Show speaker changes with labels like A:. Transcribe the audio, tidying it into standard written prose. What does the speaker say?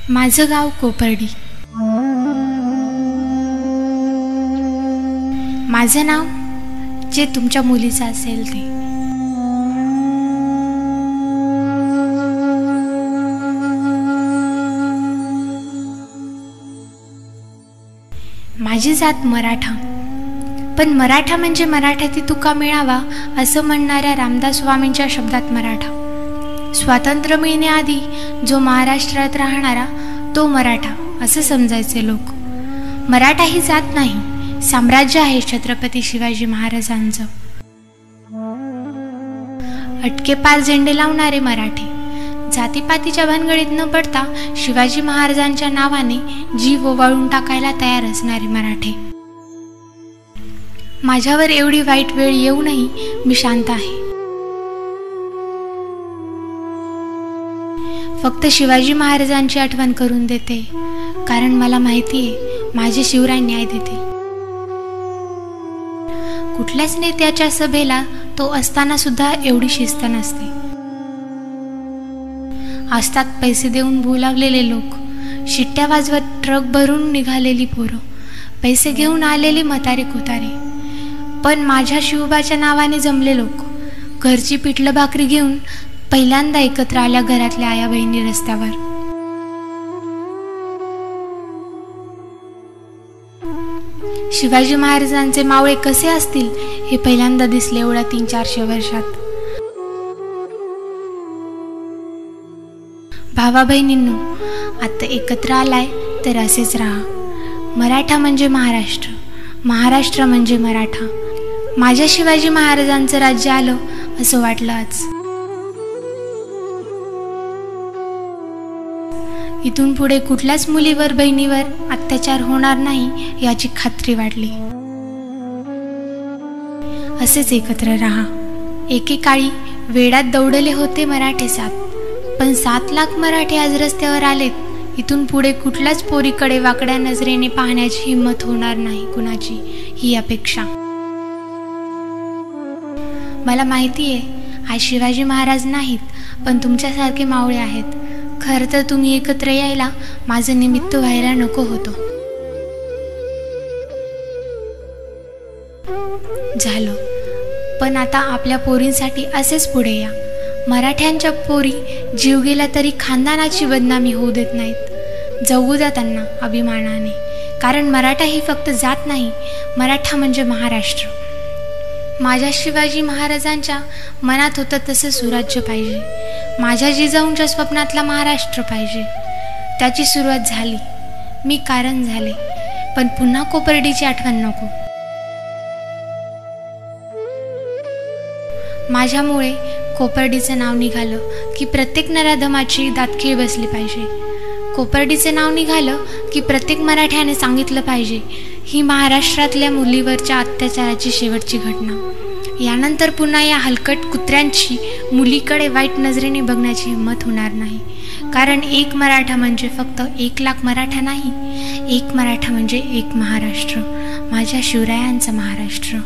A: माझं गाव कोपर्डी. माझं नाव जे तुमच्या मुलीचं असेल ते. माझी जात मराठा, पण मराठा म्हणजे मराठ्याती तुका मिळावा असं म्हणणाऱ्या रामदास स्वामींच्या शब्दात मराठा. स्वातंत्र्य मिळण्याआधी जो महाराष्ट्रात राहणारा तो मराठा असं समजायचे लोक. मराठा ही जात नाही, साम्राज्य आहे छत्रपती शिवाजी महाराजांचं. अटकेपार झेंडे लावणारे मराठे, जातीपातीच्या भानगडीत न पडता शिवाजी महाराजांच्या नावाने जीव ओवाळून टाकायला तयार असणारे मराठे. माझ्यावर एवढी वाईट वेळ येऊनही मी शांत आहे. फक्त शिवाजी महाराजांची आठवण करून देते, कारण मला माहिती आहे माझे शिवराय न्याय देतील. कुठल्याच नेत्याच्या सभेला तो असताना सुद्धा एवढी शिस्त नसते. असतात पैसे देऊन बोलावलेले लोक, शिट्ट्या वाजवत ट्रक भरून निघालेली पोरं, पैसे घेऊन आलेले म्हातारे कुतारे. पण माझ्या शिवबाच्या नावाने जमले लोक, घरची पिठलं भाकरी घेऊन पहिल्यांदा एकत्र आल्या घरातल्या आया बहिणी रस्त्यावर. शिवाजी महाराजांचे मावळे कसे असतील हे पहिल्यांदा दिसले एवढ्या 300-400 वर्षात. भावा बहिणींनो, आता एकत्र आलाय तर असेच राहा. मराठा म्हणजे महाराष्ट्र, महाराष्ट्र म्हणजे मराठा. माझ्या शिवाजी महाराजांचं राज्य आलं असं वाटलं आज. इथून पुढे कुठल्याच मुलीवर बहिणीवर अत्याचार होणार नाही याची खात्री वाटली. असेच एकत्र राहा. एकेकाळी वेडात दौडले होते मराठे 7, पण 7 लाख मराठे आज रस्त्यावर आलेत. इथून पुढे कुठल्याच पोरीकडे वाकड्या नजरेने पाहण्याची हिंमत होणार नाही कुणाची, ही अपेक्षा. मला माहिती आहे आज शिवाजी महाराज नाहीत, पण तुमच्यासारखे मावळे आहेत. खरं तर तुम्ही एकत्र यायला माझं निमित्त व्हायला नको होतं. झालं, पण आता आपल्या पोरींसाठी असेच पुढे या. मराठ्यांच्या पोरी जीव गेला तरी खानदानाची बदनामी होऊ देत नाहीत. जगू द्या त्यांना अभिमानाने, कारण मराठा ही फक्त जात नाही, मराठा म्हणजे महाराष्ट्र. माझ्या शिवाजी महाराजांच्या मनात होतं तसं सुराज्य पाहिजे. माझ्या जिजाऊंच्या स्वप्नातला महाराष्ट्र पाहिजे. त्याची सुरुवात झाली, मी कारण झाले, पण पुन्हा कोपर्डीची आठवण नको. माझ्यामुळे कोपर्डीचं नाव निघालं की प्रत्येक नराधमाची दातखीळ बसली पाहिजे. कोपर्डीचं नाव निघालं की प्रत्येक मराठ्याने सांगितलं पाहिजे ही महाराष्ट्रातल्या मुलीवरच्या अत्याचाराची शेवटची घटना. यानंतर पुन्हा या हलकट कुत्र्यांची मुलीकडे वाईट नजरेने बघण्याची हिंमत होणार नाही. कारण एक मराठा म्हणजे फक्त 1 लाख मराठा नाही, एक मराठा म्हणजे एक महाराष्ट्र, माझ्या शिवरायांचा महाराष्ट्र.